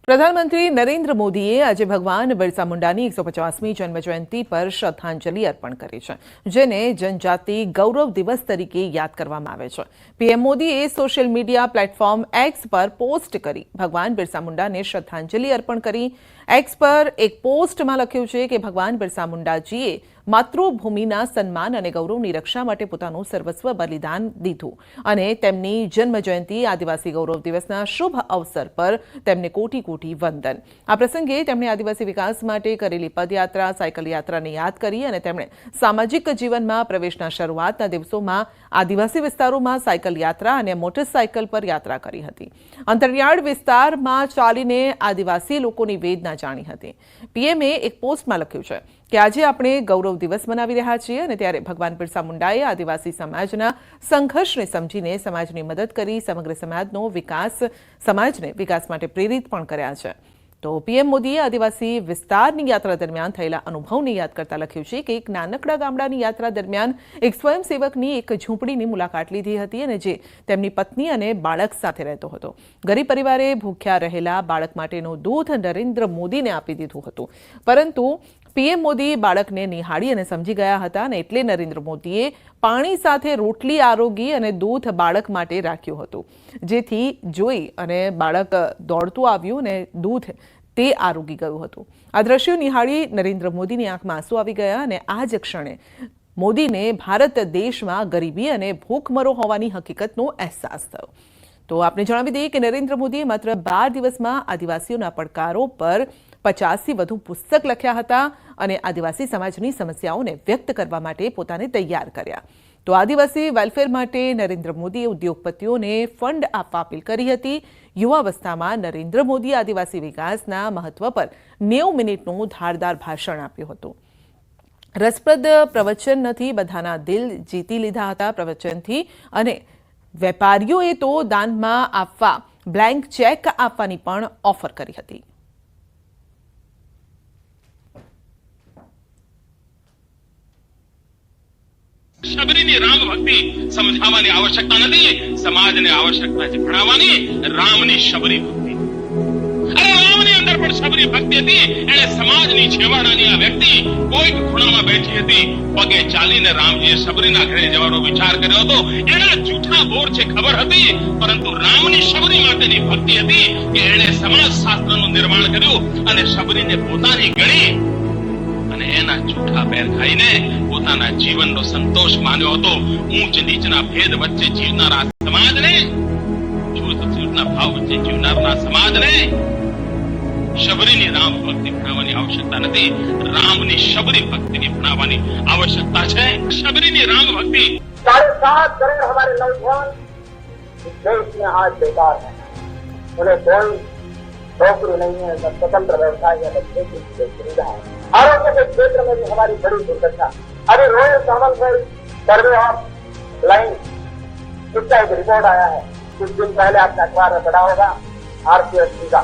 પ્રધાનમંત્રી નરેન્દ્ર મોદીએ આજે ભગવાન બિરસા મુંડાની 150મી જન્મજયંતિ પર શ્રદ્ધાંજલિ અર્પણ કરી છે, જેને જનજાતિ ગૌરવ દિવસ તરીકે યાદ કરવામાં આવે છે. પીએમ મોદીએ સોશિયલ મીડિયા પ્લેટફોર્મ એક્સ પર પોસ્ટ કરી ભગવાન બિરસા મુંડાને શ્રદ્ધાંજલિ અર્પણ કરી. એક્સ પર એક પોસ્ટમાં લખ્યું છે કે ભગવાન બિરસા મુંડાજીએ માતૃભૂમિના સન્માન અને ગૌરવની રક્ષા માટે પોતાનું સર્વસ્વ બલિદાન દીધું અને તેમની જન્મજયંતિ આદિવાસી ગૌરવ દિવસના શુભ અવસર પર તેમને કોટી કોટી વંદન. આ પ્રસંગે તેમણે આદિવાસી વિકાસ માટે કરેલી પદયાત્રા, સાયકલ યાત્રાને યાદ કરી અને તેમણે સામાજિક જીવનમાં પ્રવેશના શરૂઆતના દિવસોમાં આદિવાસી વિસ્તારોમાં સાયકલ યાત્રા અને મોટરસાયકલ પર યાત્રા કરી હતી. અંતરિયાળ વિસ્તારમાં ચાલીને આદિવાસી લોકોની વેદના જાણી હતી. પીએમએ એક પોસ્ટમાં લખ્યું છે કે આજે આપણે ગૌરવ દિવસ મનાવી રહ્યા છીએ અને ત્યારે ભગવાન બિરસા મુંડાએ આદિવાસી સમાજના સંઘર્ષને સમજીને સમાજની મદદ કરી સમાજને વિકાસ માટે પ્રેરિત પણ કર્યા છે. તો પીએમ મોદીએ આદિવાસી વિસ્તારની યાત્રા દરમિયાન થયેલા અનુભવને યાદ કરતા લખ્યું છે કે એક નાનકડા ગામડાની યાત્રા દરમિયાન એક સ્વયંસેવકની એક ઝૂંપડીની મુલાકાત લીધી હતી અને જે તેમની પત્ની અને બાળક સાથે રહેતો હતો. ગરીબ પરિવારે ભૂખ્યા રહેલા બાળક માટેનું દૂધ નરેન્દ્ર મોદીને આપી દીધું હતું, પરંતુ પીએમ મોદી બાળકને નિહાળી અને સમજી ગયા હતા અને એટલે નરેન્દ્ર મોદીએ પાણી સાથે રોટલી આરોગી અને દૂધ બાળક માટે રાખ્યું હતું, જેથી જોઈ અને બાળક દોડતું આવ્યું અને દૂધ તે આરોગી ગયું હતું. આ દ્રશ્યો નિહાળી નરેન્દ્ર મોદીની આંખમાં આંસુ આવી ગયા અને આ જ ક્ષણે મોદીને ભારત દેશમાં ગરીબી અને ભૂખમરો હોવાની હકીકતનો અહેસાસ થયો. તો આપને જણાવી દઈએ કે નરેન્દ્ર મોદીએ માત્ર 12 દિવસમાં આદિવાસીઓના પડકારો પર 50થી વધુ પુસ્તક લખ્યા હતા અને આદિવાસી સમાજની સમસ્યાઓને વ્યક્ત કરવા માટે પોતાને તૈયાર કર્યા. તો આદિવાસી વેલફેર માટે નરેન્દ્ર મોદીએ ઉદ્યોગપતિઓને ફંડ આપવા અપીલ કરી હતી. યુવાવસ્થામાં નરેન્દ્ર મોદીએ આદિવાસી વિકાસના મહત્વ પર 90 મિનિટનું ધારદાર ભાષણ આપ્યું હતું. રસપ્રદ પ્રવચન નથી, બધાના દિલ જીતી લીધા હતા પ્રવચનથી અને વેપારીઓએ તો દાનમાં આપવા બ્લેન્ક ચેક આપવાની પણ ઓફર કરી હતી. શબરીની રામ ભક્તિ સમજાવવાની આવશ્યકતા નથી, સમાજને આવશ્યકતા છે ભણાવવાની રામની શબરી ભક્તિ. અરે રામની અંદર પણ શબરી ભક્તિ હતી. એને સમાજની છેવાડાની આ વ્યક્તિ કોઈક ખૂણામાં બેઠી હતી, પગે ચાલીને રામજીએ શબરીના ઘરે જવાનો વિચાર કર્યો હતો. એના જૂઠા બોર છે ખબર હતી, પરંતુ રામની શબરી માટેની ભક્તિ હતી કે એણે સમાજ શાસ્ત્રનું નિર્માણ કર્યું અને શબરીને પોતાની ગણી અને એના જૂઠા પેર ખાઈને પોતાના જીવનનો સંતોષ માન્યો હતો. ઊંચ નીચના ભેદ વચ્ચે જીવનારા સમાજને, જૂથના ભાવ વચ્ચે જીવનારના સમાજને શબરીની રામ ભક્તિ ભણાવવાની આવશ્યકતા નથી, રામની શબરી ભક્તિની ભણાવવાની આવશ્યકતા છે. શબરીની રામ ભક્તિ 7.5 करोड़ हमारे नौजवान इस देश में आज बेकार हैं. उन्हें कोई नौकरी नहीं है, न स्वतंत्र व्यवसाय या खेती की सुविधा है. आरोग्य के क्षेत्र में भी हमारी बड़ी दुर्दशा. अभी royal Commonwealth survey of line इसका एक रिपोर्ट आया है. कुछ दिन पहले आपने अखबार में पढ़ा होगा. RCSP का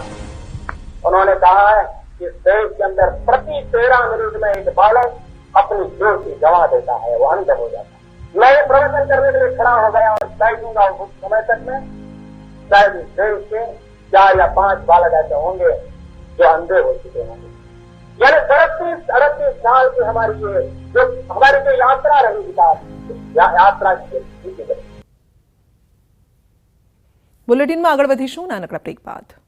उन्होंने कहा है कि देश के अंदर प्रति 13 मिनट में एक बालक अपनी ज्योति गंवा देता है, वो अंध हो जाता है. मैं ये प्रवचन करने के लिए खड़ा हो गया और तय दूंगा उस समय तक में शायद इस देश के 4 या 5 बालक ऐसे होंगे जो अंधे हो चुके होंगे. यानी 38 साल की हमारी ये जो हमारी जो यात्रा रही विकास यात्रा की. બુલેટિનમાં આગળ વધીશું નાનકડા બ્રેક બાદ.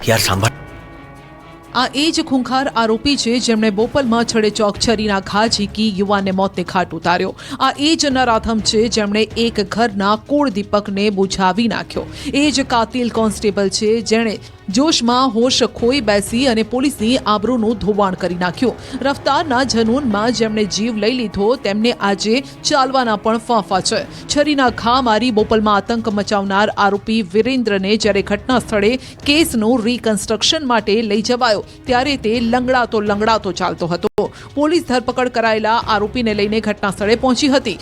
યાર સાંભળ, આ એ જ ખૂંખાર આરોપી છે જેમણે બોપલમાં છડે ચોકછરીના ઘા ઝીકી યુવાનને મોતને ઘાટ ઉતાર્યો. આ એ જ નરાધમ છે જેમણે એક ઘરના કુળ દીપકને બુઝાવી નાખ્યો. એ જ કાતિલ કોન્સ્ટેબલ છે જેણે જોશમાં હોશ ખોઈ બેસી અને પોલીસની આબરૂનું ધોવાણ કરી નાખ્યું. રફતારના જનૂનમાં જેમણે જીવ લઈ લીધો તેમને આજે ચાલવાના પણ ફાંફા છે. છરીના ઘા મારી બોપલમાં આતંક મચાવનાર આરોપી વિરેન્દ્રને જ્યારે ઘટના સ્થળે કેસનું રિકન્સ્ટ્રક્શન માટે લઈ જવાયો ત્યારે તે લંગડાતો ચાલતો હતો. પોલીસ ધરપકડ કરાયેલા આરોપીને લઈને ઘટના સ્થળે પહોંચી હતી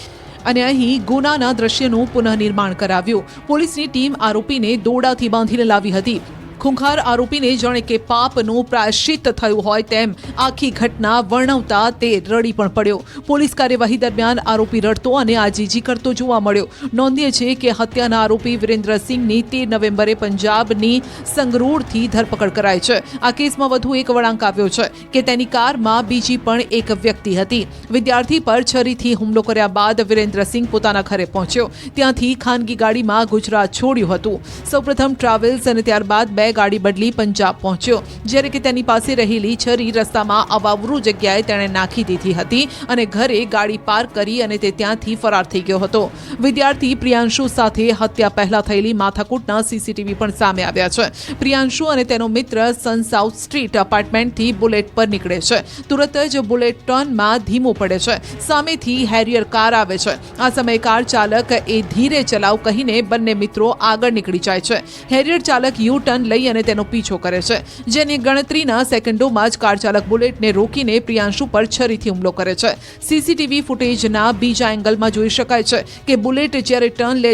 અને અહીં ગુનાના દ્રશ્યનું પુનઃનિર્માણ કરાવ્યું. પોલીસની ટીમ આરોપીને દોરડાથી બાંધીને લાવી હતી. ખૂંખાર આરોપીને જાણે કે પાપનું પ્રાયશ્ચિત થયું હોય તેમ આખી ઘટના વર્ણવતા તે રડી પણ પડ્યો. પોલીસ કાર્યવાહી દરમિયાન આરોપી રડતો અને આજીજી કરતો જોવા મળ્યો. નોંધનીય છે કે હત્યાના આરોપી વિરેન્દ્રસિંહની 13 નવેમ્બરે પંજાબની સંગરૂરથી ધરપકડ કરાઈ છે. આ કેસમાં વધુ એક વળાંક આવ્યો છે કે તેની કારમાં બીજી પણ એક વ્યક્તિ હતી. વિદ્યાર્થી પર છરીથી હુમલો કર્યા બાદ વિરેન્દ્રસિંહ પોતાના ઘરે પહોંચ્યો. ત્યાંથી ખાનગી ગાડીમાં ગુજરાત છોડ્યું હતું. સૌપ્રથમ ટ્રાવેલ્સ અને ત્યારબાદ બે ગાડી બદલી પંજાબ પહોંચ્યો. જ્યારે કે તેની પાસે રહેલી છરી રસ્તામાં અવાવરૂ જગ્યાએ તેણે નાખી દીધી હતી અને ઘરે ગાડી પાર્ક કરી અને તે ત્યાંથી ફરાર થઈ ગયો હતો. વિદ્યાર્થી પ્રિયાંશુ સાથે હત્યા પહેલા થયેલી માથાકૂટના સીસીટીવી પણ સામે આવ્યા છે. પ્રિયાંશુ અને તેનો મિત્ર સન સાઉથ સ્ટ્રીટ એપાર્ટમેન્ટથી બુલેટ પર નીકળે છે. તુરત જ બુલેટ ટર્નમાં ધીમો પડે છે. સામેથી હેરિયર કાર આવે છે. આ સમયે કાર ચાલક એ ધીરે ચલાવ કહીને બંને મિત્રો આગળ નીકળી જાય છે. હેરિયર ચાલક યુ ટર્ન લઈ અને તેનો પીછો કરે છે. જેની ગણતરીના સેકન્ડોમાં જ કાર ચાલક બુલેટને રોકીને પ્રિયાંશુ પર છરીથી હુમલો કરે છે. સીસીટીવી ફૂટેજના બીજા એંગલમાં જોઈ શકાય છે કે બુલેટ જ્યારે ટર્ન લે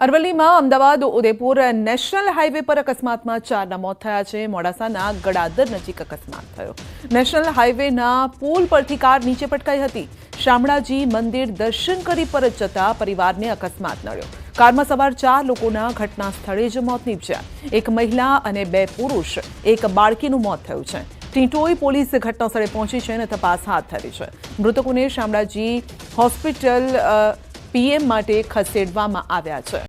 અરવલ્લીમાં અમદાવાદ ઉદયપુર નેશનલ હાઈવે પર અકસ્માતમાં 4ના મોત થયા છે. મોડાસાના ગડાદર નજીક અકસ્માત થયો. નેશનલ હાઈવેના પુલ પરથી કાર નીચે પટકાઈ હતી. શામળાજી મંદિર દર્શન કરી પરત જતા પરિવારને અકસ્માત નડ્યો. કારમાં સવાર 4 લોકોના ઘટના સ્થળે જ મોત નીપજ્યા. એક મહિલા અને 2 પુરુષ, એક બાળકીનું મોત થયું છે. ટીંટોઈ પોલીસ ઘટના સ્થળે પહોંચી છે અને તપાસ હાથ ધરી છે. મૃતકોને શામળાજી હોસ્પિટલ પીએમ માટે ખસેડવામાં આવ્યા છે.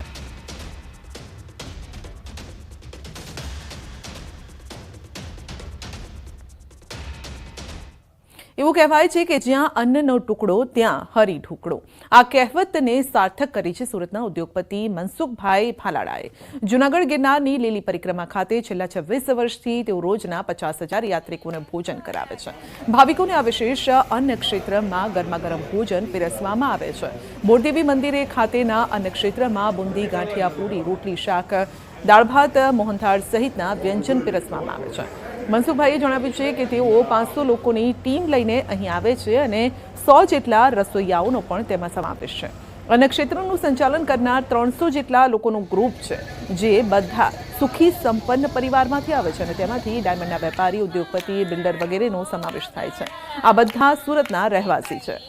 એવું કહેવાય છે કે જ્યાં અન્નનો ટુકડો ત્યાં હરી ઢુકડો. આ કહેવતને સાર્થક કરી છે સુરતના ઉદ્યોગપતિ મનસુખભાઈ ભાલાળાએ. જૂનાગઢ ગિરનારની લીલી પરિક્રમા ખાતે છેલ્લા 26 વર્ષથી તેઓ રોજના 50,000 યાત્રિકોને ભોજન કરાવે છે. ભાવિકોને આ વિશેષ અન્ન ક્ષેત્રમાં ગરમાગરમ ભોજન પીરસવામાં આવે છે. બોરદેવી મંદિરે ખાતેના અન્ન ક્ષેત્રમાં બુંદી, ગાંઠિયા, પૂરી, રોટલી, શાક, દાળ ભાત, મોહનથાળ સહિતના વ્યંજન પીરસવામાં આવે છે. મનસુખભાઈએ જણાવ્યું છે કે તેઓ 500 લોકોની ટીમ લઈને અહીં આવે છે અને 100 જેટલા રસોઈયાઓનો પણ તેમાં સમાવેશ છે. અન્ન ક્ષેત્રનું સંચાલન કરનાર 300 જેટલા લોકોનું ગ્રુપ છે જે બધા સુખી સંપન્ન પરિવારમાંથી આવે છે અને તેમાંથી ડાયમંડના વેપારી, ઉદ્યોગપતિ, બિલ્ડર વગેરેનો સમાવેશ થાય છે. આ બધા સુરતના રહેવાસી છે.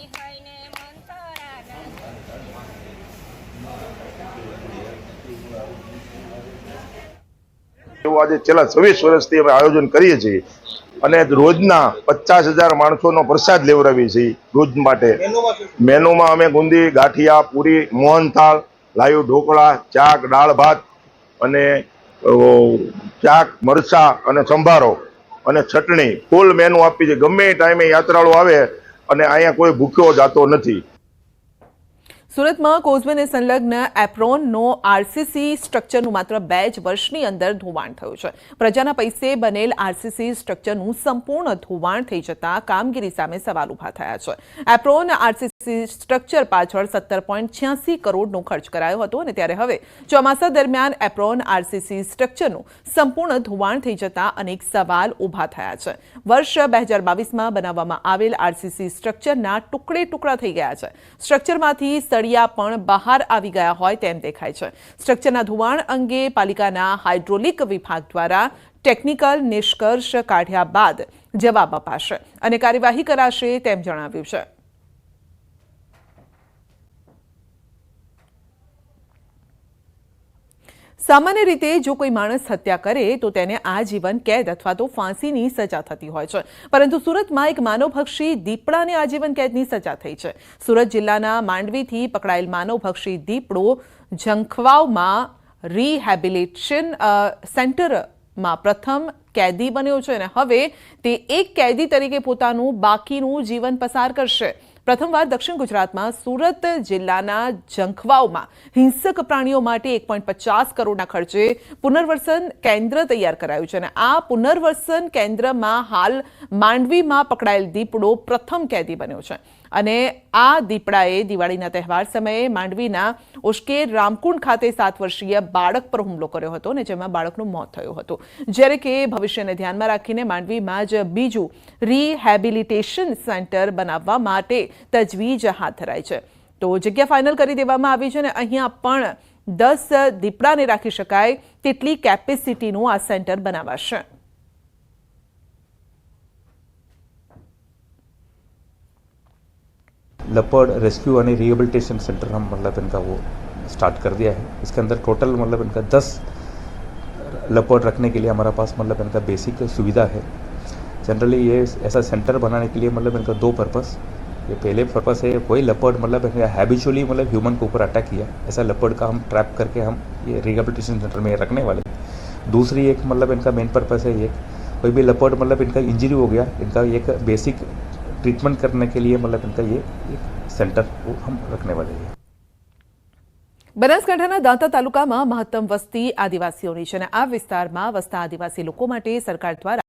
એવું આજે છેલ્લા 26 વર્ષથી અમે આયોજન કરીએ છીએ અને રોજના 50,000 માણસોનો પ્રસાદ લેવડાવીએ છીએ રોજ માટે. મેનુમાં અમે ગુંદી, ગાંઠિયા, પૂરી, મોહનથાળ, લાઈવ ઢોકળા, ચાક, દાળ ભાત અને ચાક, મરચા અને સંભારો અને ચટણી ફૂલ મેનુ આપી છે. ગમે એ ટાઈમે યાત્રાળુ આવે અને અહીંયા કોઈ ભૂખ્યો જાતો નથી. સુરતમાં કોઝવેને સંલગ્ન એપ્રોનનો આરસીસી સ્ટ્રક્ચરનું માત્ર 2 જ વર્ષની અંદર ધોવાણ થયું છે. પ્રજાના પૈસે બનેલ આરસીસી સ્ટ્રક્ચરનું સંપૂર્ણ ધોવાણ થઈ જતા કામગીરી સામે સવાલ ઉભા થયા છે. એપ્રોન આરસીસી સ્ટ્રક્ચર પાછળ 17.86 કરોડનો ખર્ચ કરાયો હતો અને ત્યારે હવે ચોમાસા દરમિયાન એપ્રોન આરસીસી સ્ટ્રક્ચરનું સંપૂર્ણ ધોવાણ થઈ જતા અનેક સવાલ ઉભા થયા છે. વર્ષ 2022માં બનાવવામાં આવેલ આરસીસી સ્ટ્રક્ચરના ટુકડે ટુકડા થઈ ગયા છે. સ્ટ્રક્ચરમાંથી પણ બહાર આવી ગયા હોય તેમ દેખાય છે. સ્ટ્રક્ચરના ધોવાણ અંગે પાલિકાના હાઇડ્રોલિક વિભાગ દ્વારા ટેકનિકલ નિષ્કર્ષ કાઢ્યા બાદ જવાબ અપાશે અને કાર્યવાહી કરાશે તેમ જણાવ્યું છે. સામાન્ય રીતે જો કોઈ માણસ હત્યા કરે તો તેને આજીવન કેદ અથવા તો ફાંસીની સજા થતી હોય છે, પરંતુ સુરતમાં એક માનવભક્ષી દીપડાને આજીવન કેદની સજા થઈ છે. સુરત જિલ્લાના માંડવીથી પકડાયેલ માનવભક્ષી દીપડો ઝંખવાવમાં રિહેબિલિટેશન સેન્ટરમાં પ્રથમ કેદી બન્યો છે અને હવે તે એક કેદી તરીકે પોતાનું બાકીનું જીવન પસાર કરશે. પ્રથમવાર દક્ષિણ ગુજરાતમાં સુરત જિલ્લાના ઝંખવાવમાં હિંસક પ્રાણીઓ માટે 1.50 કરોડના ખર્ચે પુનર્વસન કેન્દ્ર તૈયાર કરાયું છે અને આ પુનર્વસન કેન્દ્રમાં હાલ માંડવીમાં પકડાયેલ દીપડો પ્રથમ કેદી બન્યો છે અને આ દીપડાએ દિવાળીના તહેવાર સમયે માંડવીના ઉશ્કેર રામકુંડ ખાતે 7 વર્ષીય બાળક પર હુમલો કર્યો હતો અને જેમાં બાળકનું મોત થયું હતું, જ્યારે કે ભવિષ્યને ધ્યાનમાં રાખીને માંડવીમાં જ બીજું રિહેબિલિટેશન સેન્ટર બનાવવા માટે તજવીજ હાથ ધરાઈ છે. તો જગ્યા ફાઇનલ કરી દેવામાં આવી છે અને અહીંયા પણ 10 દીપડાને રાખી શકાય તેટલી કેપેસિટીનું આ સેન્ટર બનાવાશે. Leopard rescue and rehabilitation centre हम मतलब इनका वो स्टार्ट कर दिया है. इसके अंदर टोटल मतलब इनका 10 लेपर्ड रखने के लिए हमारा पास मतलब इनका बेसिक सुविधा है. जनरली ये ऐसा सेंटर बनाने के लिए मतलब इनका 2 पर्पस. ये पहले पर्पस है कोई लेपर्ड मतलब हैबिचुअली मतलब ह्यूमन के ऊपर अटैक किया, ऐसा लेपर्ड का हम ट्रैप करके हम ये रिहेबिलिटेशन सेंटर में रखने वाले. दूसरी एक मतलब इनका मेन पर्पस है ये कोई भी लेपर्ड मतलब इनका इंजरी हो गया, इनका एक बेसिक ट्रीटमेंट करने के लिए मतलब इनका ये एक सेंटर वो हम रखने वाले हैं. બનાસકાંઠાના દાંતા તાલુકામાં મહત્તમ વસ્તી આદિવાસીઓની છે અને આ વિસ્તારમાં વસતા આદિવાસી લોકો માટે સરકાર દ્વારા